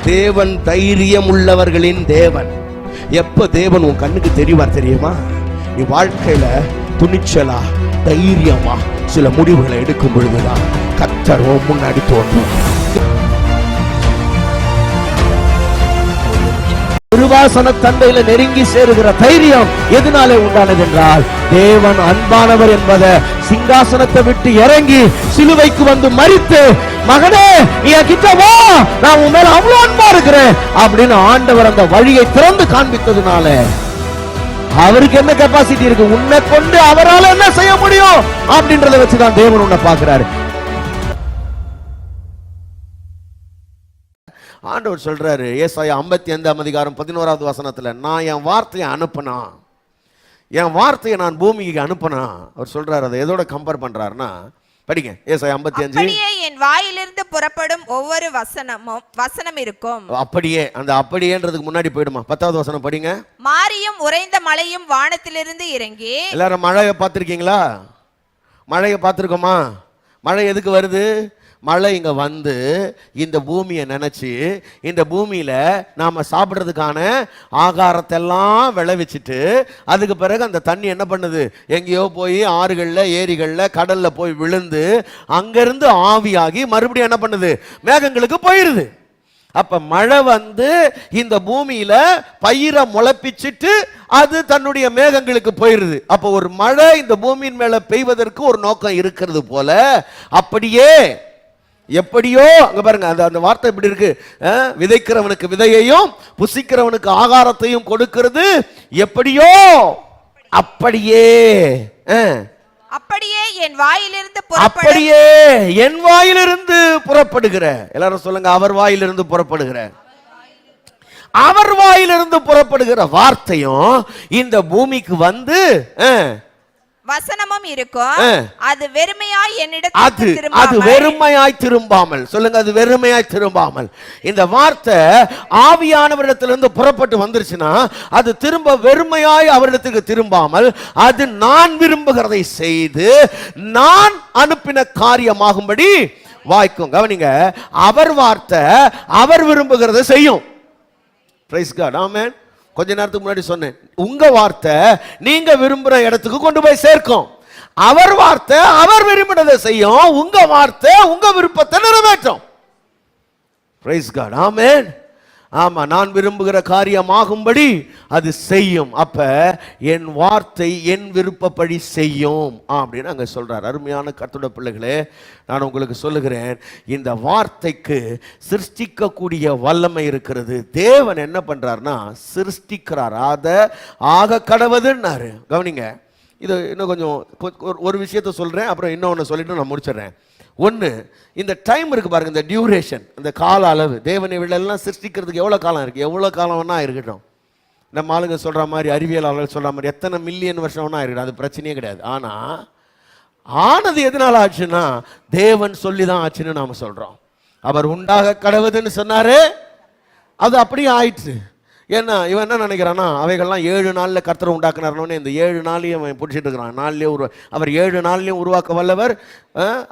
தேவன் தைரியம் உள்ளவர்களின் தேவன். எப்ப தேவன் உன் கண்ணுக்கு தெரிவார் தெரியுமா? நீ வாழ்க்கையில துணிச்சலா தைரியமா சில முடிவுகளை எடுக்கும் பொழுதுதான் கர்த்தர் முன்னாடி தோன்றும். திருவாசன தந்தையில நெருங்கி சேருகிற தைரியம் எதனாலே உண்டானது என்றால், தேவன் அன்பானவர் என்பதை சிங்காசனத்தை விட்டு இறங்கி சிலுவைக்கு வந்து மரித்து, மகனே நீ கிட்ட வா, நான் உன் மேல அவ்வளவு அன்பா இருக்கிறேன் அப்படின்னு ஆண்டவர் அந்த வழியை திறந்து காண்பித்ததுனால அவருக்கு என்ன கெப்பாசிட்டி இருக்கு, உன்னை கொண்டு அவரால் என்ன செய்ய முடியும் அப்படின்றத வச்சுதான் தேவன் உன்னை பார்க்கிறாரு. ஆண்டவர் சொல்றாரு ஏசாயா 55:11 வசனத்துல, நான் என் வார்த்தையை அனுப்பினா, என் வார்த்தையை நான் பூமிக்கு அனுப்பினா. அவர் சொல்றாரு, அதை எதோட கம்பேர் பண்றாருன்னா, படிங்க ஏசாயா 55. அப்படியே என் வாயிலிருந்து புறப்படும் ஒவ்வொரு வசனம் இருக்கும். அப்படியே, அந்த அப்படியேன்றதுக்கு முன்னாடி போயிடுமா, 10வது வசனம் படிங்க. மாரியும் உறைந்த மழையும் வானத்திலிருந்து இறங்கி. எல்லாரும் மழையை பார்த்திருக்கீங்களா? மழையை பார்த்திருக்கோமா? மழை எதுக்கு வருது? மழை இங்க வந்து இந்த பூமியை நினைச்சு, இந்த பூமியில நாம சாப்பிட்றதுக்கான ஆகாரத்தை எல்லாம் விளைவிச்சுட்டு, அதுக்கு பிறகு அந்த தண்ணி என்ன பண்ணுது, எங்கேயோ போய் ஆறுகள்ல ஏரிகள்ல கடல்ல போய் விழுந்து அங்கிருந்து ஆவியாகி மறுபடியும் என்ன பண்ணுது, மேகங்களுக்கு போயிருது. அப்ப மழை வந்து இந்த பூமியில பயிரை முளைப்பிச்சுட்டு அது தன்னுடைய மேகங்களுக்கு போயிருது. அப்ப ஒரு மழை இந்த பூமியின் மேல பெய்வதற்கு ஒரு நோக்கம் இருக்கிறது போல, அப்படியே எப்படியோ அங்க பாருங்க, அந்த வார்த்தை எப்படி இருக்கு, விதைக்கிறவனுக்கு விதையையும் புசிக்கிறவனுக்கு ஆகாரத்தையும் கொடுக்கிறது எப்படியோ அப்படியே. அப்படியே என் வாயிலிருந்து அப்படியே என் வாயிலிருந்து புறப்படுகிற, எல்லாரும் சொல்லுங்க, அவர் வாயிலிருந்து புறப்படுகிற, அவர் வாயிலிருந்து புறப்படுகிற வார்த்தையும் இந்த பூமிக்கு வந்து வசனமும் இருக்கும். அது வெறுமையாய் என்னிடத்தில் அது வெறுமையாய் திரும்பாமல், சொல்லுங்க, அது வெறுமையாய் திரும்பாமல். இந்த வார்த்தை ஆவியானவரிடத்திலிருந்து புறப்பட்டு வந்துருச்சுன்னா அது திரும்ப வெறுமையாய் அவரிடத்துக்கு திரும்பாமல், அது நான் விரும்புகிறதை செய்து நான் அனுப்பின காரியமாகும்படி வாய்க்கும். கவனிங்க, அவர் வார்த்தை அவர் விரும்புகிறதை செய்யும். பிரைஸ் காட், ஆமென். கொஞ்ச நேரத்துக்கு முன்னாடி சொன்னேன், உங்க வார்த்தை நீங்க விரும்புற இடத்துக்கு கொண்டு போய் சேர்க்கும். அவர் வார்த்தை அவர் விரும்பினதை செய்யும். உங்க வார்த்தை உங்க விருப்பத்தை நிறைவேற்றும். பிரைஸ் காட், ஆமென். ஆமா, நான் விரும்புகிற காரியமாகும்படி அது செய்யும். அப்ப என் வார்த்தை என் விருப்பப்படி செய்யும் அப்படின்னு அங்க சொல்றார். அருமையான கர்த்தருடைய பிள்ளைகளே, நான் உங்களுக்கு சொல்லுகிறேன், இந்த வார்த்தைக்கு சிருஷ்டிக்கக்கூடிய வல்லமை இருக்கிறது. தேவன் என்ன பண்றார்னா சிருஷ்டிக்கிறார், அதை ஆக கடவுதுன்னாரு. கவனிங்க, இது இன்னும் கொஞ்சம் ஒரு விஷயத்த சொல்றேன், அப்புறம் இன்னொன்னு சொல்லிட்டு நான் முடிச்சிடறேன். ஒன்று, இந்த டைம் இருக்கு பாருங்க, இந்த டியூரேஷன், இந்த கால அளவு. தேவனை எல்லாம் சிருஷ்டிக்கிறதுக்கு எவ்வளோ காலம் இருக்கு, எவ்வளோ காலம் வேணா இருக்கட்டும். நம்ம ஆளுங்க சொல்ற மாதிரி, அறிவியலாளர்கள் சொல்ற மாதிரி எத்தனை மில்லியன் வருஷம் வேணா இருக்கட்டும், அது பிரச்சனையே கிடையாது. ஆனால் ஆனது எதனால ஆச்சுன்னா தேவன் சொல்லி தான் ஆச்சுன்னு நாம சொல்றோம். அவர் உண்டாக கடவுதுன்னு சொன்னாரு, அது அப்படியே ஆயிடுச்சு. ஏன்னா இவன் என்ன நினைக்கிறான்னா, அவைகள்லாம் 7 நாளில் கர்த்தர் உண்டாக்குனார்னோடனே இந்த 7 நாளையும் அவன் பிடிச்சிட்டு இருக்கிறான். அவர் 7 நாள்லையும் உருவாக்க வல்லவர்.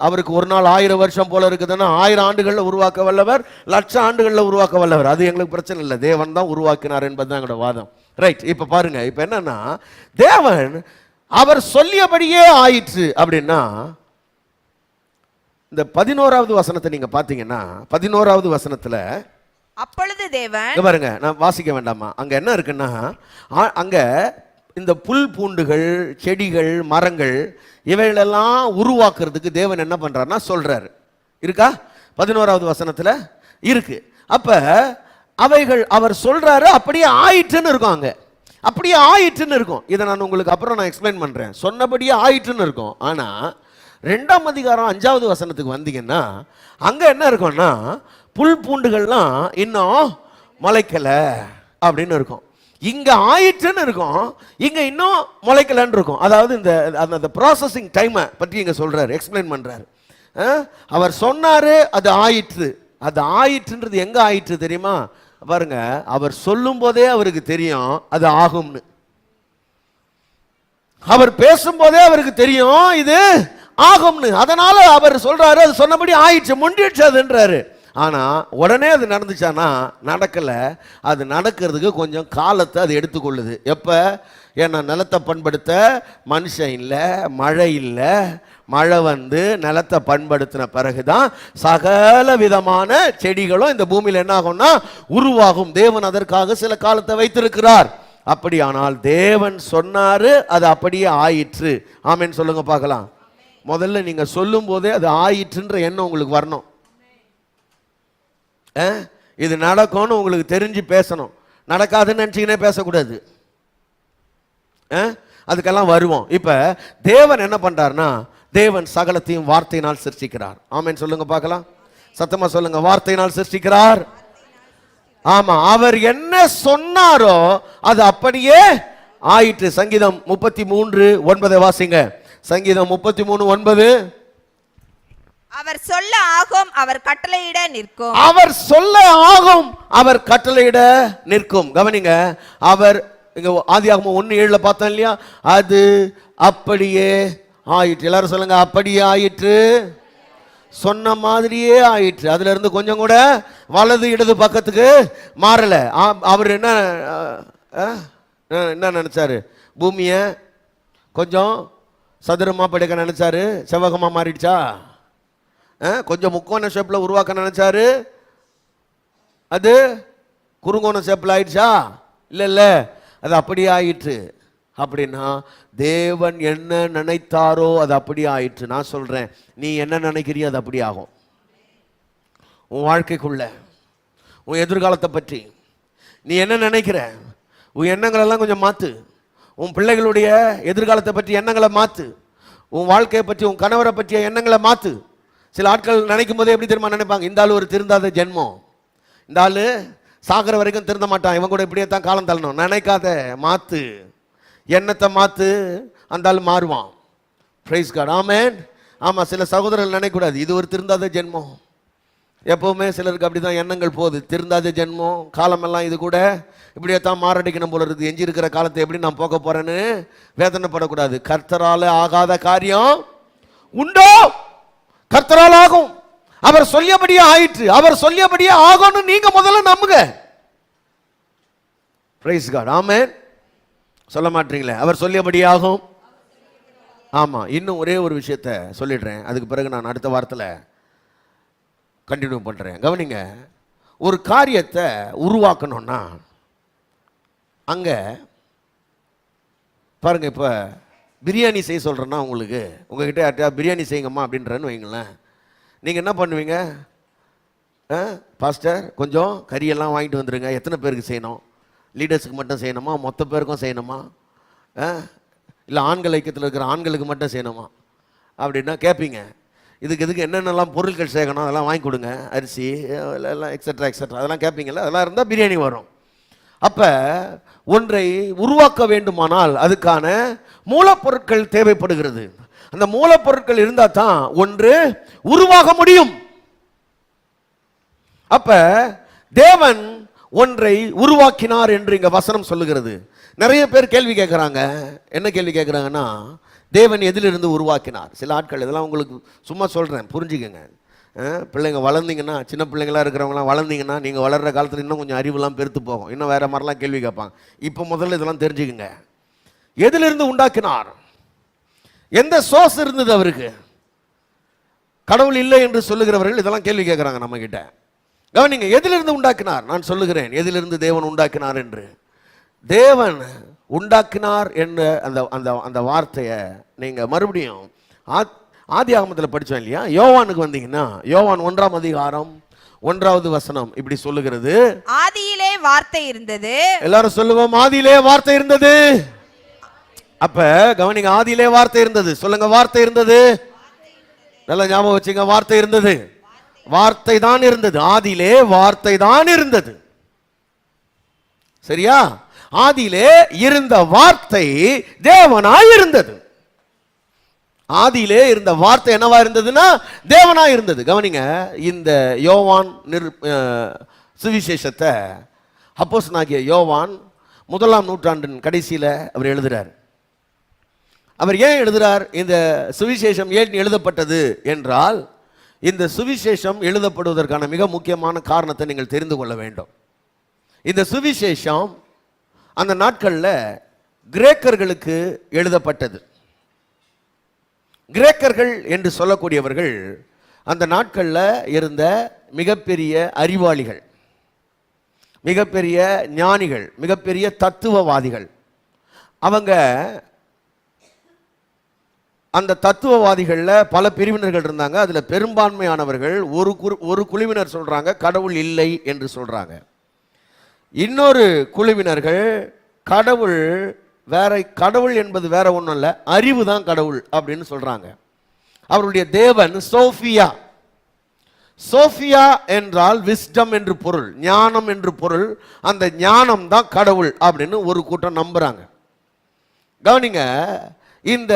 அவருக்கு ஒரு நாள் 1000 வருஷம் போல இருக்குதுன்னா 1000 ஆண்டுகளில் உருவாக்க வல்லவர், 1,00,000 ஆண்டுகளில் உருவாக்க வல்லவர். அது எங்களுக்கு பிரச்சனை இல்லை, தேவன் தான் உருவாக்கினார் என்பதுதான் எங்களோட வாதம். ரைட். இப்போ பாருங்க, இப்போ என்னன்னா தேவன் அவர் சொல்லியபடியே ஆயிற்று அப்படின்னா, இந்த 11வது வசனத்தை நீங்க பார்த்தீங்கன்னா, 11வது வசனத்துல அப்பொழுது தேவன், பாருங்க, நான் வாசிக்க வேண்டாமா, அங்க என்ன இருக்குன்னா, அங்க இந்த புல் பூண்டுகள் செடிகள் மரங்கள் இவைகளெல்லாம் உருவாக்குறதுக்கு தேவன் என்ன பண்றாருன்னா சொல்றாரு. இருக்கா? 11வது வசனத்துல இருக்கு. அப்ப அவைகள் அவர் சொல்றாரு அப்படியே ஆயிற்றுன்னு இருக்கும். அங்க அப்படியே ஆயிற்றுன்னு இருக்கும். இதை நான் உங்களுக்கு அப்புறம் நான் எக்ஸ்பிளைன் பண்றேன். சொன்னபடியே ஆயிற்றுன்னு இருக்கும். ஆனா 2ஆம் அதிகாரம் 5வது வசனத்துக்கு வந்தீங்கன்னா அங்க என்ன இருக்கும்னா, புல் பூண்டுகள்லாம் இன்னும் முளைக்கல அப்படின்னு இருக்கும். இங்க ஆயிற்றுன்னு இருக்கும், இங்க இன்னும் முளைக்கலன்னு இருக்கும். அதாவது இந்த அந்த ப்ராசஸிங் டைமை பற்றி இங்க சொல்றாரு, எக்ஸ்பிளைன் பண்றாரு. அவர் சொன்னாரு அது ஆயிற்று. அது ஆயிற்றுன்றது எங்க ஆயிற்று தெரியுமா? பாருங்க, அவர் சொல்லும் போதே அவருக்கு தெரியும் அது ஆகும்னு. அவர் பேசும்போதே அவருக்கு தெரியும் இது ஆகும்னு. அதனால அவர் சொல்றாரு அது சொன்னபடி ஆயிடுச்சு, முண்டிடுச்சு அதுன்றாரு. ஆனா உடனே அது நடந்துச்சானா நடக்கல. அது நடக்கிறதுக்கு கொஞ்சம் காலத்தை அது எடுத்துக்கொள்ளுது. எப்ப? ஏன்னா நிலத்தை பண்படுத்த மனுஷன் இல்லை, மழை இல்லை. மழை வந்து நிலத்தை பண்படுத்தின பிறகுதான் சகல விதமான செடிகளும் இந்த பூமியில் என்ன ஆகும்னா உருவாகும். தேவன் அதற்காக சில காலத்தை வைத்திருக்கிறார். அப்படியானால் தேவன் சொன்னாரு, அது அப்படியே ஆயிற்று. ஆமென் சொல்லுங்க பார்க்கலாம். முதல்ல நீங்க சொல்லும் போதே அது ஆயிற்றுன்ற எண்ணம் உங்களுக்கு வரணும். இது நடக்கும்னு உங்களுக்கு தெரிஞ்சு பேசணும். நடக்காதுன்னு நினைச்சீங்கன்னே பேசக்கூடாது. அதுக்கெல்லாம் வருவோம். இப்ப தேவன் என்ன பண்றாருன்னா, தேவன் சகலத்தையும் வார்த்தையினால் சிருஷ்டிக்கிறார். ஆமென் சொல்லுங்க பார்க்கலாம். சத்தமா சொல்லுங்க. வார்த்தையினால் சிருஷ்டிக்கிறார். ஆமா, அவர் என்ன சொன்னாரோ அது அப்படியே ஆயிற்று. சங்கீதம் 33:9 வாசிங்க. சங்கீதம் 33:9. அவர் சொல்ல ஆகும், அவர் கட்டளையிட நிற்கும். அவர் சொல்ல ஆகும், அவர் கட்டளையிட நிற்கும். கவனிங்க, அவர் இங்க ஆதியாகமம் 1:7 பார்த்தோம் இல்லையா? அது அப்படியே ஆயிற்று. எல்லாரும் சொல்லுங்க, அப்படியே ஆயிற்று. சொன்ன மாதிரியே ஆயிற்று. அதுல இருந்து கொஞ்சம் கூட வலது இடது பக்கத்துக்கு மாறல. அவர் என்ன நினைச்சாரு? பூமிய கொஞ்சம் சதுரமா படைக்க நினைச்சாரு. செவ்வகமா மாறிடுச்சா? கொஞ்சம் முக்கோண ஷேப்ல உருவாக்க நினைச்சாரு. அது குறுங்கோண ஷேப்ல ஆயிடுச்சா? இல்ல இல்ல, அது அப்படியே ஆயிற்று. அப்படின்னா தேவன் என்ன நினைத்தாரோ அது அப்படியே ஆயிற்று. நான் சொல்றேன், நீ என்ன நினைக்கிறியோ அது அப்படியே ஆகும். உன் வாழ்க்கைக்குள்ள உன் எதிர்காலத்தை பற்றி நீ என்ன நினைக்கிற, உன் எண்ணங்கள் எல்லாம் கொஞ்சம் மாத்து. உன் பிள்ளைகளுடைய எதிர்காலத்தை பற்றி எண்ணங்களை மாத்து. உன் வாழ்க்கையை பற்றி, உன் கணவரை பற்றிய எண்ணங்களை மாத்து. சில ஆட்கள் நினைக்கும் போதே எப்படி தெரியுமா நினைப்பாங்க? இந்த ஆள் ஒரு திருந்தாத ஜென்மம், இந்த ஆள் சாகிற வரைக்கும் திருந்த மாட்டான், இவன் கூட இப்படியே தான் காலம் தள்ளணும். நினைக்காத, மாத்து, எண்ணத்தை மாத்து, அந்த ஆள் மாறுவான். Price God. ஆமென். ஆமா, சில சகோதரர்கள் நினைக்கூடாது இது ஒரு திருந்தாத ஜென்மம். எப்பவுமே சிலருக்கு அப்படிதான் எண்ணங்கள் போகுது. திருந்தாத ஜென்மம், காலமெல்லாம் இது கூட இப்படியே தான் மாரடிக்கணும் போல இருக்குது. எஞ்சி இருக்கிற காலத்தை எப்படி நான் போக போறேன்னு வேதனைப்படக்கூடாது. கர்த்தரால ஆகாத காரியம் உண்டோ? கர்த்தரால் ஆகும். அவர் சொல்லியபடியே ஆயிற்று. அவர் சொல்லியபடியே ஆகும்னு நீங்க முதல்ல நம்புங்க. Praise God. ஆமென். சொல்ல மாட்டீங்களே, அவர் சொல்லியபடியே ஆகும். ஆமா, இன்னும் ஒரே ஒரு விஷயத்தை சொல்லிடுறேன், அதுக்கு பிறகு நான் அடுத்த வாரத்தில் கண்டினியூ பண்றேன். கவனிங்க, ஒரு காரியத்தை உருவாக்கணும்னா அங்க பாருங்க, இப்ப பிரியாணி செய்ய சொல்றேன்னா உங்களுக்கு, உங்ககிட்ட யார்ட்டா பிரியாணி செய்யுங்கம்மா அப்படின்றன்னு வைங்களேன். நீங்க என்ன பண்ணுவீங்க? பாஸ்டர் கொஞ்சம் கறியெல்லாம் வாங்கிட்டு வந்துருங்க. எத்தனை பேருக்கு செய்யணும்? லீடர்ஸுக்கு மட்டும் செய்யணுமா, மொத்த பேருக்கும் செய்யணுமா, இல்லை ஆண்கள் ஐக்கியத்தில் இருக்கிற ஆண்களுக்கு மட்டும் செய்யணுமா அப்படின்னா கேட்பீங்க. இதுக்கு என்னென்னலாம் பொருட்கள் சேர்க்கணும் அதெல்லாம் வாங்கி கொடுங்க, அரிசி எல்லாம் எக்ஸட்ரா எக்ஸட்ரா அதெல்லாம் கேட்பீங்கள்ல. அதெல்லாம் இருந்தால் பிரியாணி வரும். அப்போ ஒன்றை உருவாக்க வேண்டுமானால் அதுக்கான மூலப்பொருட்கள் தேவைப்படுகிறது. அந்த மூலப்பொருட்கள் இருந்தால் தான் ஒன்று உருவாக முடியும். அப்ப தேவன் ஒன்றை உருவாக்கினார் என்று இங்க வசனம் சொல்லுகிறது. நிறைய பேர் கேள்வி கேட்குறாங்க. என்ன கேள்வி கேட்குறாங்கன்னா, தேவன் எதிலிருந்து உருவாக்கினார்? சில ஆட்கள், இதெல்லாம் உங்களுக்கு சும்மா சொல்கிறேன், புரிஞ்சுக்கங்க. பிள்ளைங்க வளர்ந்தீங்கன்னா, சின்ன பிள்ளைங்களாக இருக்கிறவங்களாம் வளர்ந்தீங்கன்னா, நீங்கள் வளர்கிற காலத்தில் இன்னும் கொஞ்சம் அறிவுலாம் பெருத்து போகும். இன்னும் வேறு மாதிரிலாம் கேள்வி கேட்பாங்க. இப்போ முதல்ல இதெல்லாம் தெரிஞ்சுக்குங்க. எதிலிருந்து உண்டாக்கினார்? எந்த சோர்ஸ் இருந்தது அவருக்கு? கடவுள் இல்லை என்று சொல்லுகிறவர்கள் இதெல்லாம் கேள்வி கேட்குறாங்க நம்ம கிட்ட. கவனிங்க, எதிலிருந்து உண்டாக்கினார்? நான் சொல்லுகிறேன் எதிலிருந்து தேவன் உண்டாக்கினார் என்று. தேவன் உண்டாக்கினார் என்ற அந்த அந்த அந்த வார்த்தையை நீங்கள் மறுபடியும் ஆதியாகமத்தில் படித்தோம் இல்லையா? யோவானுக்கு வந்தீங்கன்னா, யோவான் 1ஆம் அதிகாரம் 1வது வசனம் இப்படி சொல்லுகிறது, ஆதியிலே வார்த்தை இருந்தது. எல்லாரும் சொல்லுவோம், ஆதியிலே வார்த்தை இருந்தது. அப்ப கவனிங்க, ஆதியிலே வார்த்தை இருந்தது. சொல்லுங்க, வார்த்தை இருந்தது. நல்லா ஞாபகம் வச்சுங்க, வார்த்தை இருந்தது. வார்த்தை தான் இருந்தது. ஆதியிலே வார்த்தை தான் இருந்தது. சரியா? ஆதியிலே இருந்த வார்த்தை தேவனாய் இருந்தது. ஆதியிலே இருந்த வார்த்தை என்னவா இருந்ததுன்னா தேவனாய் இருந்தது. கவனிங்க, இந்த யோவான் சுவிசேஷத்தை அப்போஸ்தலனாகிய யோவான் 1ஆம் நூற்றாண்டின் கடைசியில் அவர் எழுதுறார். அவர் ஏன் எழுதுறார்? இந்த சுவிசேஷம் ஏன் எழுதப்பட்டது என்றால், இந்த சுவிசேஷம் எழுதப்படுவதற்கான மிக முக்கியமான காரணத்தை நீங்கள் தெரிந்து கொள்ள வேண்டும். இந்த சுவிசேஷம் அந்த நாட்களில் கிரேக்கர்களுக்கு எழுதப்பட்டது. கிரேக்கர்கள் என்று சொல்லக்கூடியவர்கள் அந்த நாட்களில் இருந்த மிகப்பெரிய அறிவாளிகள், மிகப்பெரிய ஞானிகள், மிகப்பெரிய தத்துவவாதிகள். அவங்க அந்த தத்துவவாதிகளில் பல பிரிவினர்கள் இருந்தாங்க. அதில் பெரும்பான்மையானவர்கள் ஒரு குழுவினர் சொல்கிறாங்க கடவுள் இல்லை என்று சொல்கிறாங்க. இன்னொரு குழுவினர்கள் கடவுள் என்பது வேற ஒன்றும் இல்லை, அறிவு தான் கடவுள் அப்படின்னு சொல்கிறாங்க. அவருடைய தேவன் சோஃபியா. சோஃபியா என்றால் விஸ்டம் என்று பொருள், ஞானம் என்று பொருள். அந்த ஞானம் தான் கடவுள் அப்படின்னு ஒரு கூட்டம் நம்புறாங்க. கவனிங்க, இந்த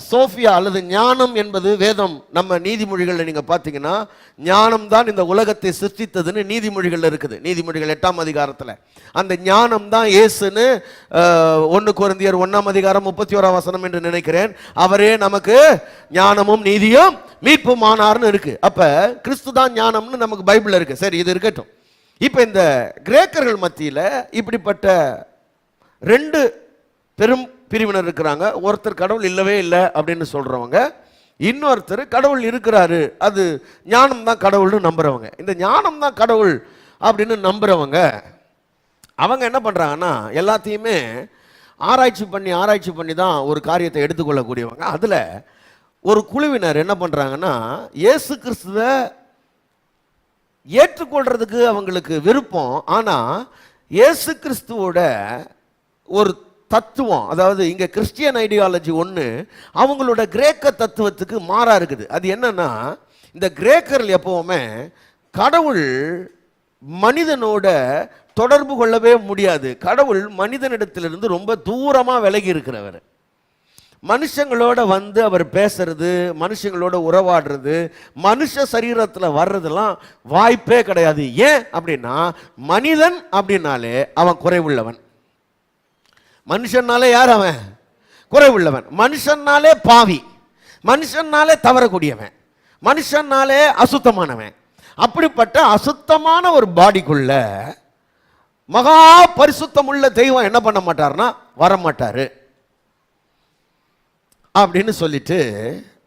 சோஃபியா அல்லது ஞானம் என்பது வேதம் நம்ம நீதிமொழிகளில் நீங்கள் பார்த்தீங்கன்னா ஞானம் தான் இந்த உலகத்தை சிருஷ்டித்ததுன்னு நீதிமொழிகளில் இருக்குது. நீதிமொழிகள் 8ஆம் அதிகாரத்தில் அந்த ஞானம் தான் இயேசுன்னு 1 கொரிந்தியர் 1ஆம் அதிகாரம் 31ஆம் வசனம் என்று நினைக்கிறேன். அவரே நமக்கு ஞானமும் நீதியும் மீட்புமானார்னு இருக்கு. அப்ப கிறிஸ்து தான் ஞானம்னு நமக்கு பைபிள்ல இருக்கு. சரி, இது இருக்கட்டும். இப்ப இந்த கிரேக்கர்கள் மத்தியில் இப்படிப்பட்ட 2 பெரும் பிரிவினர் இருக்கிறாங்க. ஒருத்தர் கடவுள் இல்லவே இல்லை அப்படின்னு சொல்றவங்க, இன்னொருத்தர் கடவுள் இருக்கிறாரு, அது ஞானம் தான் கடவுள்னு நம்புறவங்க. இந்த ஞானம் தான் கடவுள் அப்படின்னு நம்புறவங்க அவங்க என்ன பண்றாங்கன்னா எல்லாத்தையுமே ஆராய்ச்சி பண்ணி தான் ஒரு காரியத்தை எடுத்துக்கொள்ளக்கூடியவங்க. அதுல ஒரு குழுவினர் என்ன பண்றாங்கன்னா இயேசு கிறிஸ்துவை ஏற்றுக்கொள்றதுக்கு அவங்களுக்கு விருப்பம். ஆனா இயேசு கிறிஸ்துவோட ஒரு தத்துவம், அதாவது இங்க கிறிஸ்டியன் ஐடியாலஜி ஒன்று அவங்களோட கிரேக்க தத்துவத்துக்கு மாறா இருக்குது. அது என்னன்னா இந்த கிரேக்கர்கள் எப்பவுமே கடவுள் மனிதனோட தொடர்பு கொள்ளவே முடியாது. கடவுள் மனிதனிடத்திலிருந்து ரொம்ப தூரமா விலகி இருக்கிறவர். மனுஷங்களோட வந்து அவர் பேசுறது, மனுஷங்களோட உறவாடுறது, மனுஷ சரீரத்தில் வர்றதெல்லாம் வாய்ப்பே கிடையாது. ஏன் அப்படின்னா மனிதன் அப்படின்னாலே அவன் குறைவுள்ளவன். மனுஷன்னாலே யார் அவன்? குறைவுள்ளவன். மனுஷன்னாலே பாவி, மனுஷன்னாலே தவறக்கூடியவன், மனுஷன்னாலே அசுத்தமானவன். அப்படிப்பட்ட அசுத்தமான ஒரு பாடிக்குள்ள மகா பரிசுத்தம் உள்ள தெய்வம் என்ன பண்ண மாட்டார்னா வரமாட்டாரு அப்படின்னு சொல்லிட்டு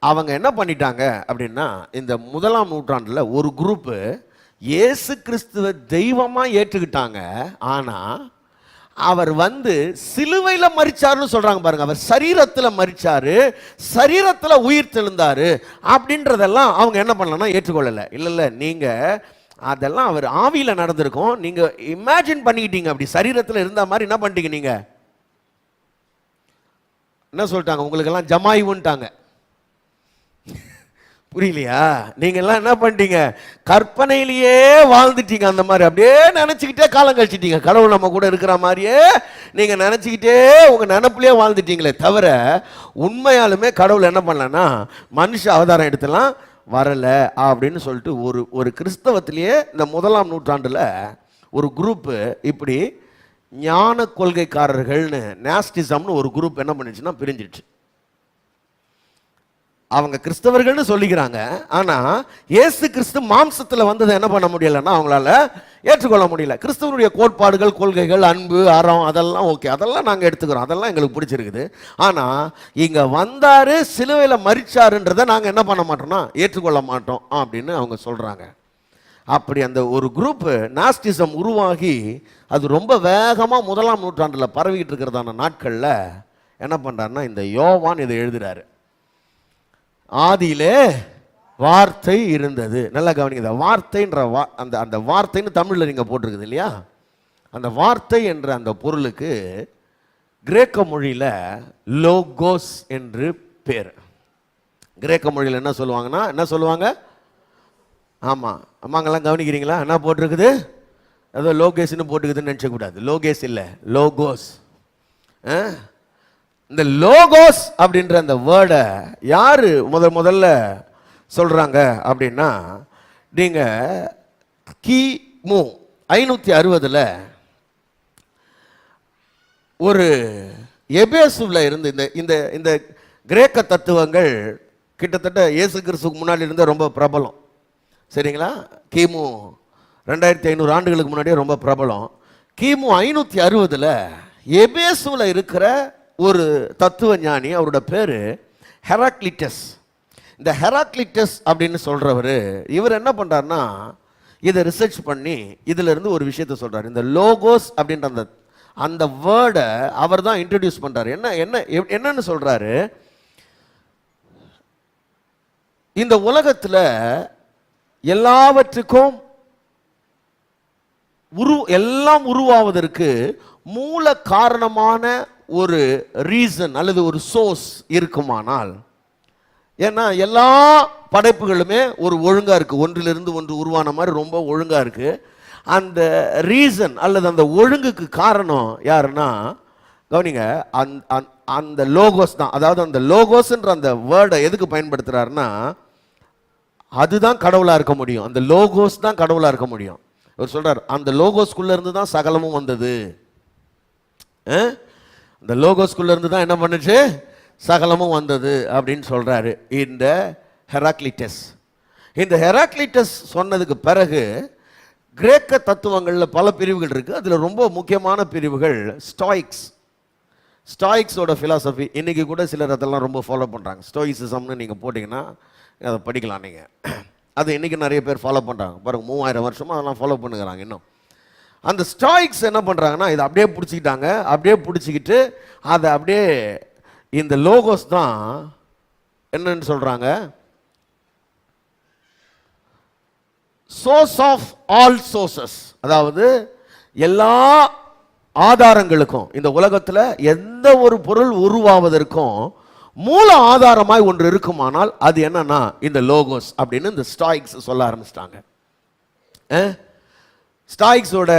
அவங்க என்ன பண்ணிட்டாங்க அப்படின்னா இந்த 1ஆம் நூற்றாண்டுல ஒரு குரூப் இயேசு கிறிஸ்துவை தெய்வமா ஏற்றுக்கிட்டாங்க. ஆனா அவர் வந்து சிலுவையில மரிச்சாருன்னு சொல்றாங்க பாருங்க. அவர் சரீரத்துல மரிச்சாரு, சரீரத்துல உயிர் தெழுந்தாரு அப்படின்றதெல்லாம் அவங்க என்ன பண்ணலன்னா ஏற்றுக்கொள்ளல. இல்ல நீங்க அதெல்லாம் அவர் ஆவியில நடந்திருக்கும், நீங்க இமேஜின் பண்ணிக்கிட்டீங்க. அப்படி சரீரத்துல இருந்த மாதிரி என்ன பண்ணிட்டீங்க, நீங்க என்ன சொல்லிட்டாங்க, உங்களுக்கு எல்லாம் ஜமாயுன்ட்டாங்க. புரியலையா? நீங்க எல்லாம் என்ன பண்ணிட்டீங்க, கற்பனையிலேயே வாழ்ந்துட்டீங்க. அந்த மாதிரி அப்படியே நினைச்சுக்கிட்டே காலம் கழிச்சிட்டீங்க. கடவுள் நம்ம கூட இருக்கிற மாதிரியே நீங்க நினைச்சுக்கிட்டே உங்க நினைப்புலயே வாழ்ந்துட்டீங்களே தவிர உண்மையாலுமே கடவுள் என்ன பண்ணலன்னா மனுஷ அவதாரம் எடுத்துலாம் வரல அப்படின்னு சொல்லிட்டு ஒரு கிறிஸ்தவத்திலேயே இந்த 1ஆம் நூற்றாண்டுல ஒரு குரூப் இப்படி ஞான கொள்கைக்காரர்கள்னு நாஸ்டிசம்னு ஒரு குரூப் என்ன பண்ணிடுச்சுன்னா பிரிஞ்சிடுச்சு. அவங்க கிறிஸ்தவர்கள்னு சொல்லிக்கிறாங்க. ஆனா இயேசு கிறிஸ்து மாம்சத்துல வந்ததை என்ன பண்ண முடியலன்னா அவங்களால ஏற்றுக்கொள்ள முடியல. கிறிஸ்துவனுடைய கோட்பாடுகள், கொள்கைகள், அன்பு, அறம் அதெல்லாம் ஓகே, அதெல்லாம் நாங்க எடுத்துக்கிறோம், அதெல்லாம் எங்களுக்கு பிடிச்சிருக்குது. ஆனா இங்க வந்தாரு, சிலுவையில மரிச்சாருன்றதை நாங்க என்ன பண்ண மாட்டோம்னா ஏற்றுக்கொள்ள மாட்டோம் அப்படின்னு அவங்க சொல்றாங்க. அப்படி அந்த ஒரு குரூப் நாஸ்டிசம் உருவாகி அது ரொம்ப வேகமா 1ஆம் நூற்றாண்டுல பரவிக்கிட்டு இருக்கிறதான நாட்கள்ல என்ன பண்றாருன்னா இந்த யோவான் இதை எழுதுறாரு. ஆதியிலே வார்த்தை இருந்தது. நல்லா கவனிங்க, வார்த்தைன்ற அந்த வார்த்தைன்னு தமிழ்ல நீங்க போட்டிருக்குது இல்லையா, அந்த வார்த்தை என்ற அந்த பொருளுக்கு கிரேக்க மொழியில லோகோஸ் என்று பேர். கிரேக்க மொழியில் என்ன சொல்லுவாங்கன்னா என்ன சொல்லுவாங்க, ஆமா அம்மாங்கெல்லாம் கவனிக்கிறீங்களா, என்ன போட்டிருக்குது, ஏதோ லோகேஸ்ன்னு போட்டுக்குதுன்னு நினைச்ச கூடாது. லோகேஸ் இல்லை, லோகோஸ். இந்த லோகோஸ் அப்படின்ற அந்த வேர்டை யாரு முதல்ல சொல்றாங்க அப்படின்னா நீங்க கிமு 560 ஒரு எபேசுல இருந்து இந்த இந்த கிரேக்க தத்துவங்கள் கிட்டத்தட்ட இயேசு கிறிஸ்துக்கு முன்னாடி இருந்த ரொம்ப பிரபலம். சரிங்களா? கிமு 2500 ஆண்டுகளுக்கு முன்னாடியே ரொம்ப பிரபலம். கிமு 560 எபேசுல இருக்கிற ஒரு தத்துவ ஞானி, அவரோட பேரு ஹெராக்லிட்டஸ். இந்த ஹெராக்லிட்டஸ் அப்படின்னு சொல்றவர், இவர் என்ன பண்றாருன்னா இதை ரிசர்ச் பண்ணி இதுல இருந்து ஒரு விஷயத்தை சொல்றாரு. இந்த லோகோஸ் அப்படின்ற அந்த வேர்டை அவர் தான் இன்ட்ரடியூஸ் பண்றாரு. என்னன்னு சொல்றாரு, இந்த உலகத்துல எல்லாவற்றுக்கும் எல்லாம் உருவாவதற்கு மூல காரணமான ஒரு ரீசன் அல்லது ஒரு சோர்ஸ் இருக்குமானால், ஏன்னா எல்லா படைப்புகளுமே ஒரு ஒழுங்கா இருக்கு, ஒன்றிலிருந்து ஒன்று உருவான மாதிரி ரொம்ப ஒழுங்கா இருக்கு. அந்த ரீசன் அல்லது அந்த ஒழுங்குக்கு காரணம் யாருன்னா, கவனிங்க, அந்த லோகோஸ் தான். அதாவது அந்த லோகோஸ்ன்ற அந்த வேர்டை எதுக்கு பயன்படுத்துறாருன்னா, அதுதான் கடவுளா இருக்க முடியும். அந்த லோகோஸ் தான் கடவுளா இருக்க முடியும். அவர் சொல்றார், அந்த லோகோஸ்குள்ள இருந்து தான் சகலமும் வந்தது. அந்த லோகோஸ்குள்ள இருந்து தான் என்ன பண்ணுச்சு, சகலமும் வந்தது அப்படின்னு சொல்றாரு இந்த ஹெராக்லிட்டஸ். இந்த ஹெராக்லிட்டஸ் சொன்னதுக்கு பிறகு கிரேக்க தத்துவங்கள்ல பல பிரிவுகள் இருக்கு. அதுல ரொம்ப முக்கியமான பிரிவுகள் ஸ்டாயிக்ஸ். ஸ்டாயிக்ஸோட பிலாசபி இன்னைக்கு கூட சிலர் அதெல்லாம் ரொம்ப ஃபாலோ பண்றாங்க. ஸ்டோயிசிசம்னு நீங்க போட்டீங்கன்னா அதை படிக்கலாம் நீங்க. அது இன்னைக்கு நிறைய பேர் ஃபாலோ பண்றாங்க. பாருங்க, 3000 வருஷமா அதெல்லாம் ஃபாலோ பண்ணுகிறாங்க. இன்னும் அந்த ஸ்டாயிக்ஸ் என்ன பண்றாங்கன்னா, இதை அப்படியே பிடிச்சிக்கிட்டாங்க. அப்படியே பிடிச்சிக்கிட்டு அதை அப்படியே இந்த லோகோஸ் தான் என்னன்னு சொல்றாங்க, சோர்ஸ் ஆஃப் ஆல் சோர்சஸ். அதாவது எல்லா ஆதாரங்களுக்கும், இந்த உலகத்தில் எந்த ஒரு பொருள் உருவாவதற்கும் மூல ஆதாரமாய் ஒன்று இருக்குமானால் அது என்னன்னா இந்த லோகோஸ் அப்படின்னு இந்த ஸ்டாயிக்ஸ் சொல்ல ஆரம்பிச்சிட்டாங்க. ஸ்டாயிக்ஸோட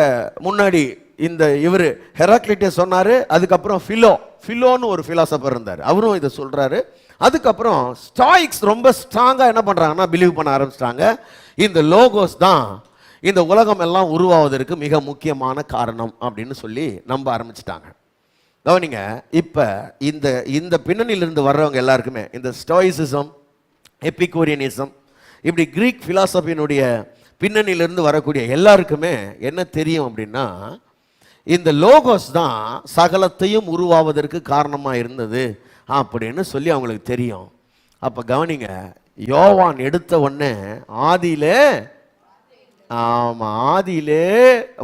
முன்னாடி இந்த இவர் ஹெராக்லிட்டஸ் சொன்னாரு. அதுக்கப்புறம் ஃபிலோன்னு ஒரு பிலாசபர் இருந்தார், அவரும் இதை சொல்றாரு. அதுக்கப்புறம் ஸ்டாயிக்ஸ் ரொம்ப ஸ்ட்ராங்கா என்ன பண்றாங்கன்னா பிலீவ் பண்ண ஆரம்பிச்சிட்டாங்க, இந்த லோகோஸ் தான் இந்த உலகம் எல்லாம் உருவாவதற்கு மிக முக்கியமான காரணம் அப்படின்னு சொல்லி நம்ப ஆரம்பிச்சிட்டாங்க. கவனிங்க, இப்ப இந்த பின்னணியிலிருந்து வர்றவங்க எல்லாருக்குமே இந்த ஸ்டோயிசிசம், எபிகூரியனிசம், இப்படி கிரீக் பிலாசபியினுடைய பின்னணியிலிருந்து வரக்கூடிய எல்லாருக்குமே என்ன தெரியும் அப்படின்னா, இந்த லோகோஸ் தான் சகலத்தையும் உருவாவதற்கு காரணமா இருந்தது அப்படின்னு சொல்லி அவங்களுக்கு தெரியும். அப்ப கவனிங்க, யோவான் எடுத்த உடனே ஆதியிலே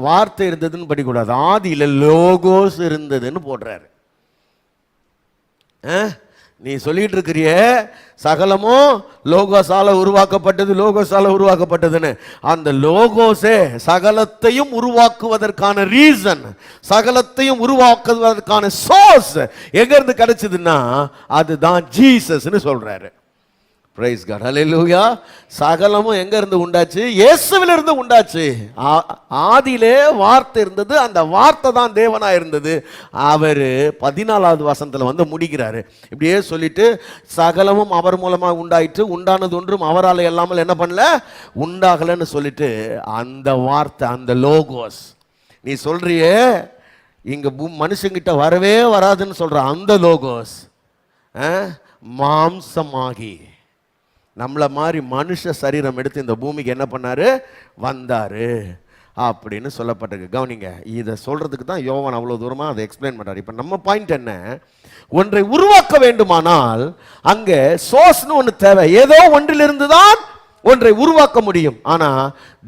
வார்த்தை இருந்ததுன்னு படிக்கூடாது, ஆதியில லோகோஸ் இருந்ததுன்னு போடுறாரு. நீ சொல்லிட்டு இருக்கிறிய சகலமும் லோகோஸால உருவாக்கப்பட்டதுன்னு, அந்த லோகோஸே சகலத்தையும் உருவாக்குவதற்கான ரீசன், சகலத்தையும் உருவாக்குவதற்கான சோர்ஸ் எங்க இருந்து கிடைச்சதுன்னா அதுதான் ஜீசஸ்னு சொல்றாரு. பிரைஸ் காட், ஹல்லேலூயா. சகலமும் எங்க இருந்து உண்டாச்சு? இயேசுவில இருந்து உண்டாச்சு. ஆதியிலே வார்த்தை இருந்தது, அந்த வார்த்தை தான் தேவனா இருந்தது. அவரு 14வது வசனத்துல வந்து முடிக்கிறாரு. இப்படியே சொல்லிட்டு சகலமும் அவர் மூலமா உண்டாயிற்று, உண்டானது ஒன்றும் அவரால் இல்லாமல் என்ன பண்ணல, உண்டாகலன்னு சொல்லிட்டு அந்த வார்த்தை, அந்த லோகோஸ், நீ சொல்றியே இங்க மனுஷங்கிட்ட வரவே வராதுன்னு சொல்ற அந்த லோகோஸ் மாம்சமாகி நம்மள மாதிரி மனுஷ சரீரம் எடுத்து இந்த பூமிக்கு என்ன பண்ணாரு, வந்தாரு அப்படின்னு சொல்லப்பட்டிருக்கு. கவனிங்க, இதை சொல்றதுக்கு தான் யோவான் அவ்வளவு தூரமா அதை எக்ஸ்பிளைன் பண்றாரு. இப்ப நம்ம பாயிண்ட் என்ன, ஒன்றை உருவாக்க வேண்டுமானால் அங்க சோர்ஸ்னு ஒன்று தேவை. ஏதோ ஒன்றிலிருந்து தான் ஒன்றை உருவாக்க முடியும். ஆனா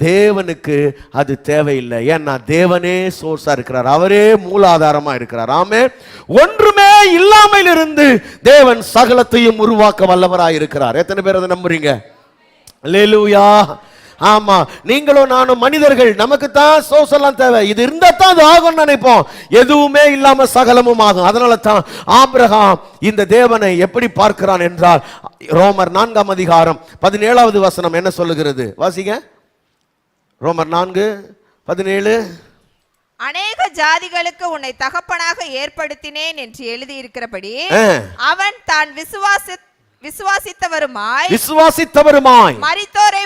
தேவனுக்கு அது தேவையில்லை. ஏன்னா தேவனே சோர்ஸா இருக்கிறார், அவரே மூலாதாரமா இருக்கிறார். ஆமே, ஒன்றுமே இல்லாமல் இருந்து தேவன் சகலத்தையும் உருவாக்க வல்லவராய் இருக்கிறார். எத்தனை பேர் அதை நம்புறீங்க? அல்லேலூயா. ஆமா, நீங்களும் நானும் மனிதர்கள், நமக்கு தான் சோர்ஸ் எல்லாம் தேவை. இது இருந்தா தான் அது ஆகும்னு நினைப்போம். எதுவுமே இல்லாம சகலமும் ஆகும். அதனால தான் ஆபிரகாம் இந்த தேவனை எப்படி பார்க்கிறான் என்றால், ரோமர் 4ஆம் அதிகாரம் 17வது வசனம் என்ன சொல்லுகிறது? வாசிங்க. ரோமர் 4:17. அநேக ஜாதிகளுக்கு உன்னை தகப்பனாக ஏற்படுத்தினேன் என்று எழுதி இருக்கிறபடி அவன் தான் விசுவாசித்தவருமாய் மரித்தோரை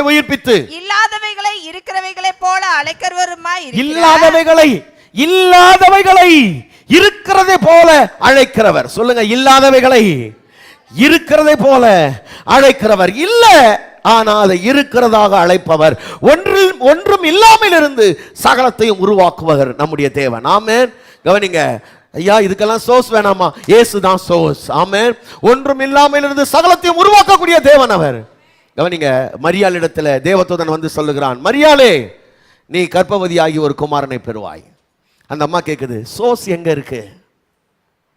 உயிர்ப்பித்து இல்லாதவைகளை இருக்கிறவைகளை போல அழைக்கிறவருமாய் இல்லாதவைகளை இருக்கிறதை போல அழைக்கிறவர். சொல்லுங்க, இல்லாதவைகளை இருக்கிறதை போல அழைக்கிறவர். இல்ல ஆனா அதை இருக்கிறதாக அழைப்பவர், ஒன்றும் இல்லாமல் இருந்து சகலத்தையும் உருவாக்குவர் நம்முடைய தேவன். ஆமென். கவனிங்க ஐயா, இதுக்கெல்லாம் சோர்ஸ் வேணாமா? இயேசு தான் சோர்ஸ். ஆமென். ஒன்றும் இல்லாமல் இருந்து சகலத்தையும் உருவாக்கக்கூடிய தேவன் அவர். கவனிங்க, மரியாள் இடத்துல தேவதூதன் வந்து சொல்லுகிறான், மரியாளே நீ கர்ப்பவதியாகி ஒரு குமாரனை பெறுவாய். அந்த அம்மா கேக்குது, சோர்ஸ் எங்க இருக்கு?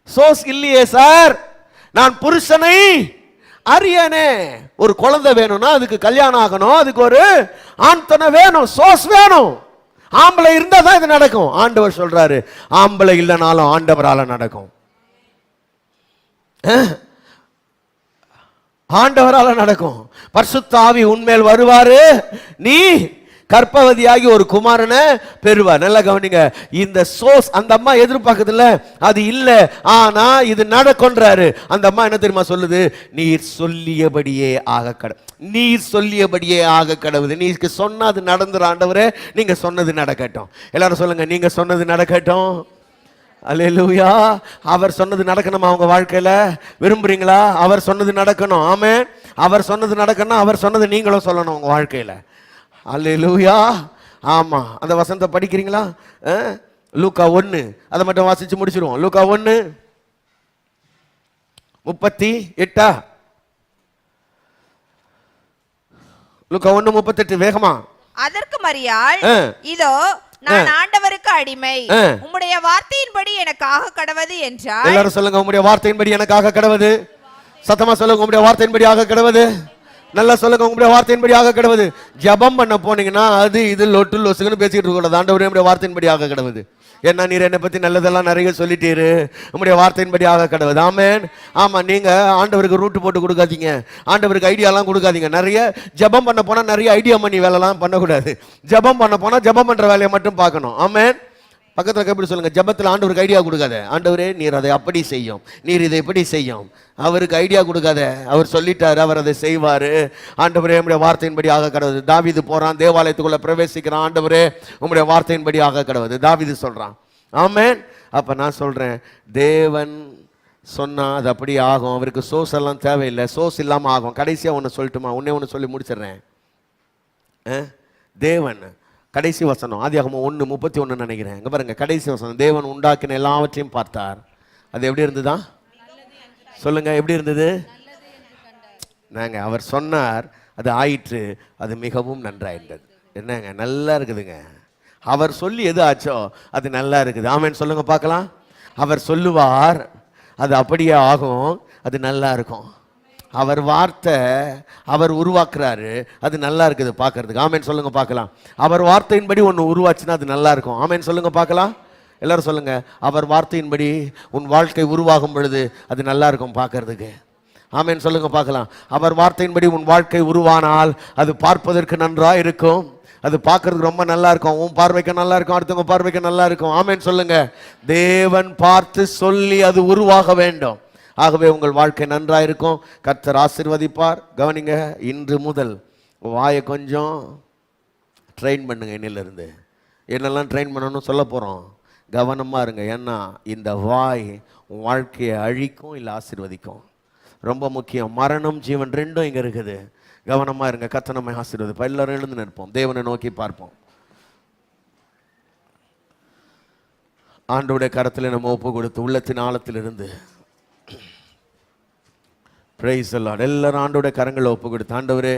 சோர்ஸ் இல்லையே சார், நான் புருஷனை அறியனே. ஒரு குழந்தை வேணும்னா அதுக்கு கல்யாணம் ஆகணும், அதுக்கு ஒரு ஆண் துணை வேணும், சோர்ஸ் வேணும். ஆம்பளை இருந்தா தான் இது நடக்கும். ஆண்டவர் சொல்றாரு, ஆம்பளை இல்லைனாலும் ஆண்டவரால நடக்கும். ஆண்டவரால நடக்கும். பரிசுத்த ஆவி உன்மேல் வருவாரு, நீ கர்ப்பவதியாகி ஒரு குமாரனை பெறுவார். நல்லா கவனிங்க, இந்த சோர்ஸ் அந்த அம்மா எதிர்பார்க்குதுல்ல, அது இல்ல, ஆனா இது நடக்கும்ன்றாரு. அந்த அம்மா என்ன தெரியுமா சொல்லுது? நீர் சொல்லியபடியே ஆக கடவுது. நீர் சொல்லியபடியே ஆக கடவுது. நீங்க சொன்னா அது நடந்துரும் ஆண்டவரே, நீங்க சொன்னது நடக்கட்டும். எல்லாரும் சொல்லுங்க, நீங்க சொன்னது நடக்கட்டும். அல்லேலூயா. அவர் சொன்னது நடக்கணுமா அவங்க வாழ்க்கையில? விரும்புறீங்களா? அவர் சொன்னது நடக்கணும். ஆமென். அவர் சொன்னது நடக்கணும். அவர் சொன்னது நீங்களும் சொல்லணும் உங்க வாழ்க்கையில. அல்லேலூயா. ஆமா, அந்த வசனத்தை படிக்கிறீங்களா? லூக்கா 1 அதை மட்டும் வாசிச்சு முடிச்சிருவோம். லூக்கா 1:38. லூக்கா 1:38 வேகமா. அதற்கு மரியாள், இதோ நான் ஆண்டவருக்கு அடிமை, உம்முடைய வார்த்தையின்படி எனக்காக கடவது என்றார். எல்லாரும் சொல்லுங்க, உம்முடைய வார்த்தையின்படி எனக்காக கடவது. சத்தமா சொல்லுங்க, உம்முடைய வார்த்தையின்படி ஆக கடவது. நல்லா சொல்லுங்க, உங்களுடைய வார்த்தையின்படி ஆக கடவுது. ஜபம் பண்ண போனீங்கன்னா அது இது லொட்டு லொசுக்குன்னு பேசிக்கிட்டு இருக்கக்கூடாது. ஆண்டவரே உம்முடைய வார்த்தையின்படி ஆக கடவுது. ஏன்னா நீர் என்னை பத்தி நல்லதெல்லாம் நிறைய சொல்லிட்டீரு, உம்முடைய வார்த்தையின்படி ஆக கடவுது. ஆமென். ஆமா, நீங்க ஆண்டவருக்கு ரூட்டு போட்டு கொடுக்காதீங்க, ஆண்டவருக்கு ஐடியாலாம் கொடுக்காதீங்க. நிறைய ஜபம் பண்ண போனா நிறைய ஐடியா பண்ணி வேலைலாம் பண்ணக்கூடாது. ஜபம் பண்ண போனா ஜபம் பண்ற வேலையை மட்டும் பார்க்கணும். ஆமென். பக்கத்தில் எப்படி சொல்லுங்க, ஜபத்தில் ஆண்டவருக்கு ஐடியா கொடுக்காத. ஆண்டவரே நீர் அதை அப்படி செய்யும், நீர் இதை எப்படி செய்யும். அவருக்கு ஐடியா கொடுக்காத, அவர் சொல்லிட்டாரு, அவர் அதை செய்வாரு. ஆண்டவரே உம்முடைய வார்த்தையின்படி ஆக கடவுது. தாவீது போறான், தேவாலயத்துக்குள்ள பிரவேசிக்கிறான், ஆண்டவரே உம்முடைய வார்த்தையின்படி ஆக கடவுது. தாவீது சொல்றான். ஆமென். அப்ப நான் சொல்றேன், தேவன் சொன்னா அது அப்படி ஆகும். அவருக்கு சோர்ஸ் எல்லாம் தேவையில்லை, சோர்ஸ் இல்லாம ஆகும். கடைசியா ஒன்று சொல்லட்டுமா? ஒன்னு சொல்லி முடிச்சிடுறேன். தேவன் கடைசி வசனம் ஆதியாகமம் 1:31 நினைக்கிறேன். இங்க பாருங்க, கடைசி வசனம், தேவன் உண்டாக்கின எல்லாவற்றையும் பார்த்தார், அது எப்படி இருந்ததா? சொல்லுங்க, எப்படி இருந்தது? நாங்க அவர் சொன்னார், அது ஆயிற்று, அது மிகவும் நன்றாயிருந்தது. என்னங்க, நல்லா இருக்குதுங்க. அவர் சொல்லி எது ஆச்சோ அது நல்லா இருக்குது. ஆமென் சொல்லுங்க பார்க்கலாம். அவர் சொல்லுவார், அது அப்படியே ஆகும், அது நல்லா இருக்கும். அவர் வார்த்தை அவர் உருவாக்குறாரு, அது நல்லா இருக்குது பார்க்கறதுக்கு. ஆமென் சொல்லுங்க பார்க்கலாம். அவர் வார்த்தையின்படி ஒன்று உருவாச்சுன்னா அது நல்லா இருக்கும். ஆமென் சொல்லுங்க பார்க்கலாம். எல்லாரும் சொல்லுங்க, அவர் வார்த்தையின்படி உன் வாழ்க்கை உருவாகும் பொழுது அது நல்லா இருக்கும் பார்க்கறதுக்கு. ஆமென் சொல்லுங்க பார்க்கலாம். அவர் வார்த்தையின்படி உன் வாழ்க்கை உருவானால் அது பார்ப்பதற்கு நன்றாக இருக்கும், அது பார்க்கறதுக்கு ரொம்ப நல்லா இருக்கும். உன் பார்வைக்கு நல்லா இருக்கும், அடுத்தவங்க பார்வைக்கு நல்லா இருக்கும். ஆமென் சொல்லுங்க. தேவன் பார்த்து சொல்லி அது உருவாக வேண்டும். ஆகவே உங்கள் வாழ்க்கை நன்றாக இருக்கும். கர்த்தர் ஆசீர்வதிப்பார். கவனிங்க, இன்று முதல் வாயை கொஞ்சம் ட்ரெயின் பண்ணுங்க. இன்னிலிருந்து என்னெல்லாம் ட்ரெயின் பண்ணணும்னு சொல்ல போகிறோம். கவனமாக இருங்க. ஏன்னா இந்த வாய் வாழ்க்கையை அழிக்கும் இல்லை ஆசீர்வதிக்கும். ரொம்ப முக்கியம். மரணம் ஜீவன் ரெண்டும் இங்கே இருக்குது. கவனமாக இருங்க. கர்த்தர் நம்மை ஆசீர்வதிப்பார். எல்லாரும் எழுந்து நிற்போம், தேவனை நோக்கி பார்ப்போம். ஆண்டவருடைய கரத்தில் நம்ம ஒப்பு கொடுத்து உள்ளத்தின் ஆழத்திலிருந்து பிரைஸ் தி லார்ட். எல்லாரும் ஆண்டவருடைய கரங்களை ஒப்பு கொடுத்து, ஆண்டவரே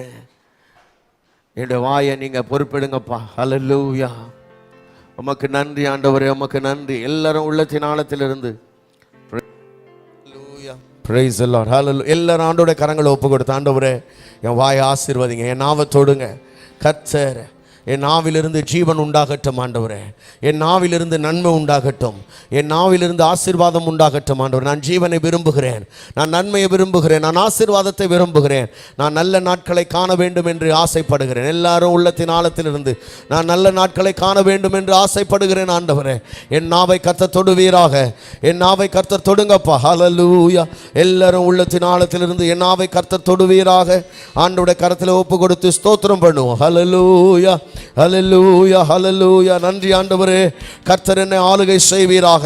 என்னுடைய வாயை நீங்க பொறுப்பெடுங்கப்பா. ஹல்லேலூயா. உமக்கு நன்றி ஆண்டவரே, உமக்கு நன்றி. எல்லாரும் உள்ளத்தின் ஆழத்திலிருந்து பிரைஸ் தி லார்ட். ஹல்லேலூயா. எல்லாரும் ஆண்டவருடைய கரங்களை ஒப்பு கொடுத்து, ஆண்டவரே என் வாயை ஆசீர்வதிங்க, என் நாவை தொடுங்க. கர்த்தர் என் நாவிலிருந்து ஜீவன் உண்டாகட்டும் ஆண்டவரே, என் நாவிலிருந்து நன்மை உண்டாகட்டும், என் நாவிலிருந்து ஆசீர்வாதம் உண்டாகட்டும் ஆண்டவரே. நான் ஜீவனை விரும்புகிறேன், நான் நன்மையை விரும்புகிறேன், நான் ஆசீர்வாதத்தை விரும்புகிறேன், நான் நல்ல நாட்களை காண வேண்டும் என்று ஆசைப்படுகிறேன். எல்லாரும் உள்ளத்தின் ஆழத்திலிருந்து நான் நல்ல நாட்களை காண வேண்டும் என்று ஆசைப்படுகிறேன் ஆண்டவரே. என் நாவை கர்த்தர் தொடுவீராக, என் நாவை கர்த்தர் தொடுங்கப்பா. ஹல்லேலூயா. எல்லாரும் உள்ளத்தின் ஆழத்திலிருந்து என் நாவை கர்த்தர் தொடுவீராக. ஆண்டவருடைய கரத்தில் ஒப்பு கொடுத்து ஸ்தோத்திரம் பண்ணுவோம். ஹல்லேலூயா. ஹல்லேலூயா, ஹல்லேலூயா. நன்றி ஆண்டவரே. கர்த்தர் என்னை ஆளுகை செய்வீராக,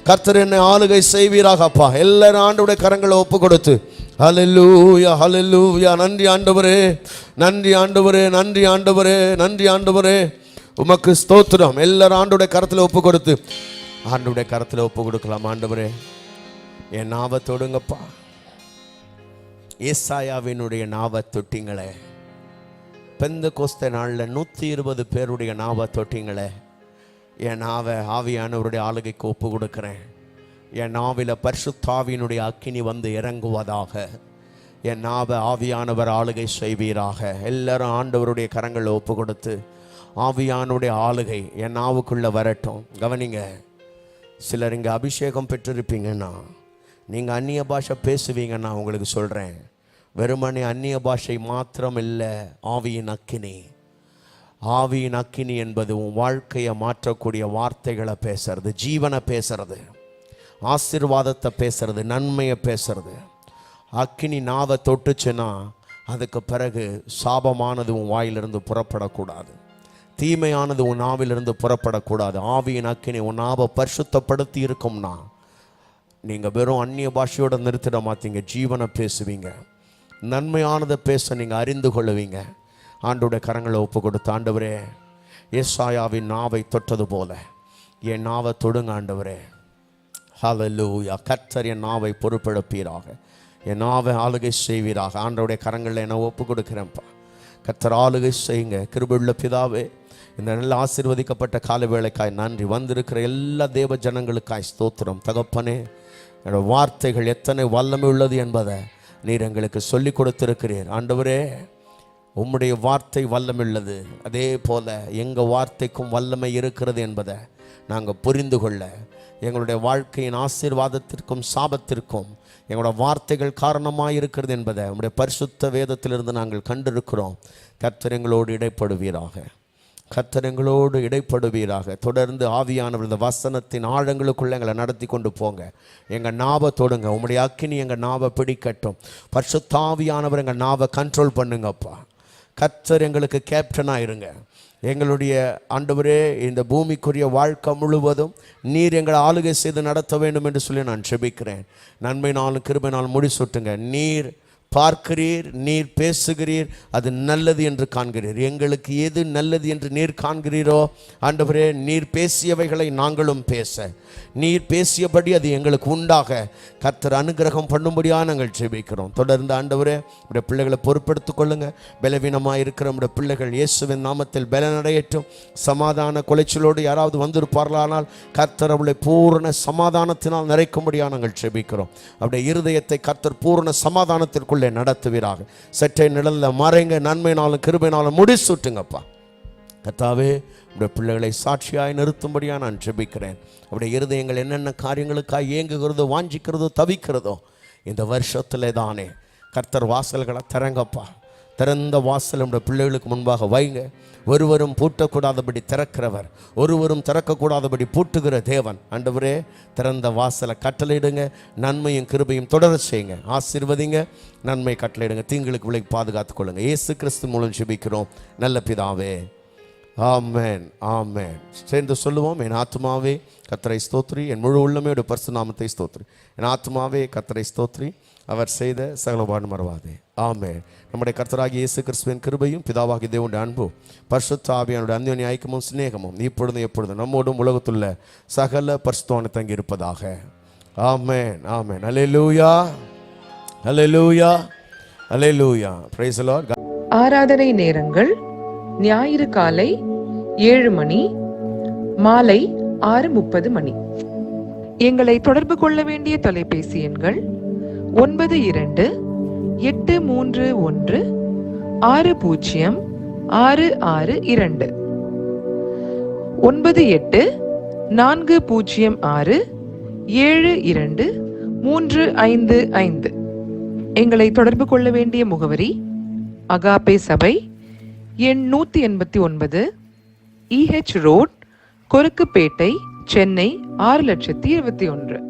கர்த்தர் என்னை ஆளுகை செய்வீராக அப்பா. எல்லாரும் ஆண்டவருடைய கரங்களை ஒப்பு கொடுத்து ஹல்லேலூயா, ஹல்லேலூயா. நன்றி ஆண்டவரே, நன்றி ஆண்டவரே, நன்றி ஆண்டவரே, நன்றி ஆண்டவரே. உமக்கு ஸ்தோத்திரம். எல்லாரும் ஆண்டவருடைய கரத்தில் ஒப்பு கொடுத்து ஆண்டவருடைய கரத்தில் ஒப்பு கொடுக்கலாம். ஆண்டவரே என் நாவை தொடுங்கப்பா. ஏசாயாவினுடைய நாவை தொட்டிங்களே. பெந்தெகோஸ்தே நாளில் 120 பேருடைய நாவை தொட்டிங்களே. என் நாவை ஆவியானவருடைய ஆளுகைக்கு ஒப்பு கொடுக்கிறேன். என் நாவில பரிசுத்தாவியினுடைய அக்கினி வந்து இறங்குவதாக. என் நாவை ஆவியானவர் ஆளுகை செய்வீராக. எல்லாரும் ஆண்டவருடைய கரங்களை ஒப்பு கொடுத்து ஆவியானுடைய ஆளுகை என் நாவுக்குள்ள வரட்டும். கவனிங்க, சிலர் இங்கே அபிஷேகம் பெற்றிருப்பீங்கன்னா, நீங்கள் அந்நிய பாஷை பேசுவீங்கன்னா உங்களுக்கு சொல்கிறேன், வெறுமனே அந்நிய பாஷை மாத்திரம் இல்லை, ஆவியின் அக்கினி. ஆவியின் அக்கினி என்பது உன் வாழ்க்கையை மாற்றக்கூடிய வார்த்தைகளை பேசுறது, ஜீவனை பேசுறது, ஆசீர்வாதத்தை பேசுறது, நன்மையை பேசுறது. அக்கினி நாவை தொட்டுச்சுன்னா அதுக்கு பிறகு சாபமானது உன் வாயிலிருந்து புறப்படக்கூடாது, தீமையானது உன் நாவிலிருந்து புறப்படக்கூடாது. ஆவியின் அக்கினி உன் நாவை பரிசுத்தப்படுத்தி இருக்கும்னா நீங்கள் வெறும் அந்நிய பாஷையோட நிறுத்திட மாட்டீங்க, ஜீவனை பேசுவீங்க, நன்மையானதை பேச நீங்கள் அறிந்து கொள்ளுவீங்க. ஆண்டோடைய கரங்களை ஒப்பு கொடுத்து, ஆண்டவரே ஏசாயாவின் நாவை தொட்டது போல என் நாவை தொடுங்க ஆண்டவரே. ஹல்லேலூயா. கர்த்தர் என் நாவை பொறுப்பெடுப்பீராக, என் நாவை ஆளுகை செய்வீராக. ஆண்டவருடைய கரங்களில் என்ன ஒப்பு கொடுக்கிறேன்ப்பா. கர்த்தர் ஆளுகை செய்யுங்க. கிருபையுள்ள பிதாவே, இந்த நல்ல ஆசீர்வதிக்கப்பட்ட கால வேளைக்காய் நன்றி. வந்திருக்கிற எல்லா தேவ ஜனங்களுக்காய் ஸ்தோத்திரம். தகப்பனே, என்னோட வார்த்தைகள் எத்தனை வல்லமை உள்ளது என்பதை நீர் எங்களுக்கு சொல்லி கொடுத்திருக்கிறீர். ஆண்டவரே, உம்முடைய வார்த்தை வல்லமையுள்ளது, அதே போல எங்கள் வார்த்தைக்கும் வல்லமை இருக்கிறது என்பதை நாங்கள் புரிந்து கொள்ள, எங்களுடைய வாழ்க்கையின் ஆசீர்வாதத்திற்கும் சாபத்திற்கும் எங்களோட வார்த்தைகள் காரணமாக இருக்கிறது என்பதை உம்முடைய பரிசுத்த வேதத்திலிருந்து நாங்கள் கண்டிருக்கிறோம். கர்த்தர் எங்களோடு இடைப்படுவீராக, கர்த்தர் எங்களோடு இடைப்படுவீராக. தொடர்ந்து ஆவியானவர் இந்த வசனத்தின் ஆழங்களுக்குள்ளே எங்களை நடத்தி கொண்டு போங்க. எங்கள் நாவை தொடுங்க. உம்முடைய அக்கினி எங்கள் நாவை பிடிக்கட்டும். பரிசுத்த ஆவியானவர் எங்கள் நாவை கண்ட்ரோல் பண்ணுங்கப்பா. கர்த்தர் எங்களுக்கு கேப்டனாக இருங்க. எங்களுடைய ஆண்டவரே, இந்த பூமிக்குரிய வாழ்க்கை முழுவதும் நீர் எங்களை ஆளுகை செய்து நடத்த வேண்டும் என்று சொல்லி நான் ஜெபிக்கிறேன். நன்மை நாளும் கிருபை நாளும் முடிசூட்டுங்க. நீர் பார்க்கிறீர், நீர் பேசுகிறீர், அது நல்லது என்று காண்கிறீர். எங்களுக்கு எது நல்லது என்று நீர் காண்கிறீரோ ஆண்டவரே, நீர் பேசியவைகளை நாங்களும் பேச, நீர் பேசியபடி அது எங்களுக்கு உண்டாக கர்த்தர் அனுகிரகம் பண்ணும்படியாக நாங்கள் ஜெபிக்கிறோம். தொடர்ந்து ஆண்டவரே, உடைய பிள்ளைகளை பொறுப்பெடுத்துக் கொள்ளுங்க. பலவீனமாக இருக்கிற உடைய பிள்ளைகள் இயேசுவின் நாமத்தில் பலனடையட்டும். சமாதான குலைச்சலோடு யாராவது வந்திருப்பார்களானால் கர்த்தர் அவளை பூர்ண சமாதானத்தினால் நிறைக்கும்படியாக நாங்கள் ஜெபிக்கிறோம். அவருடைய இருதயத்தை கர்த்தர் பூர்ண சமாதானத்திற்குள்ளே நடத்துவீராக. சற்றே நிழல்ல மறைங்க. நன்மையினாலும் கிருபையினாலும் முடிசூட்டுங்கப்பா. கர்த்தாவே, உடைய பிள்ளைகளை சாட்சியாய் நிறுத்தும்படியாக நான் ஜெபிக்கிறேன். அவருடைய இருதயங்கள் என்னென்ன காரியங்களுக்காக ஏங்குகிறதோ, வாஞ்சிக்கிறதோ, தவிக்கிறதோ இந்த வருஷத்தில் தானே கர்த்தர் வாசல்களை திறங்கப்பா. திறந்த வாசல் நம்முடைய பிள்ளைகளுக்கு முன்பாக வைங்க. ஒருவரும் பூட்டக்கூடாதபடி திறக்கிறவர், ஒருவரும் திறக்கக்கூடாதபடி பூட்டுகிற தேவன். ஆண்டவரே, திறந்த வாசலை கட்டளையிடுங்க. நன்மையும் கிருபையும் தொடர செய்யுங்க. ஆசீர்வதிங்க, நன்மை கட்டளையிடுங்க. தீங்களுக்கு விலை பாதுகாத்துக் கொள்ளுங்க. இயேசு கிறிஸ்து மூலம் ஜெபிக்கிறோம் நல்ல பிதாவே. ஆமென், ஆமென். சேர்ந்து சொல்லுவோம். என் ஆத்துமாவே கர்த்தரை ஸ்தோத்ரி, என் முழு உள்ளமையோட பரிசுத்த நாமத்தை ஸ்தோத்ரி. என் ஆத்துமாவே கர்த்தரை ஸ்தோத்ரி, அவர் செய்த சகலபாடு மறவாதே. ஆமென். நம்முடைய கர்த்தராகிய இயேசு கிறிஸ்துவின் கிருபையும் பிதாவாகிய தேவனுடைய அன்பும் பரிசுத்த ஆவியானுடைய அந்யோன்ய ஐக்கியமும் சிநேகமும் இப்பொழுதும் எப்பொழுதும் நம்மோடும் உலகத்துள்ள சகல பரிசுத்தவானும் தங்கி இருப்பதாக. Amen, amen. Hallelujah, hallelujah, hallelujah. Praise the Lord. ஆராதனை நேரங்கள்: ஞாயிறு காலை 7 மணி, மாலை 6:30 மணி. எங்களை தொடர்பு கொள்ள வேண்டிய தொலைபேசி எண்கள் 92-831-606662, 98-406-7235. எங்களை தொடர்பு கொள்ள வேண்டிய முகவரி: அகாபே சபை, எண் 189, EH ரோட், கொருக்குப்பேட்டை, சென்னை 6,21,000.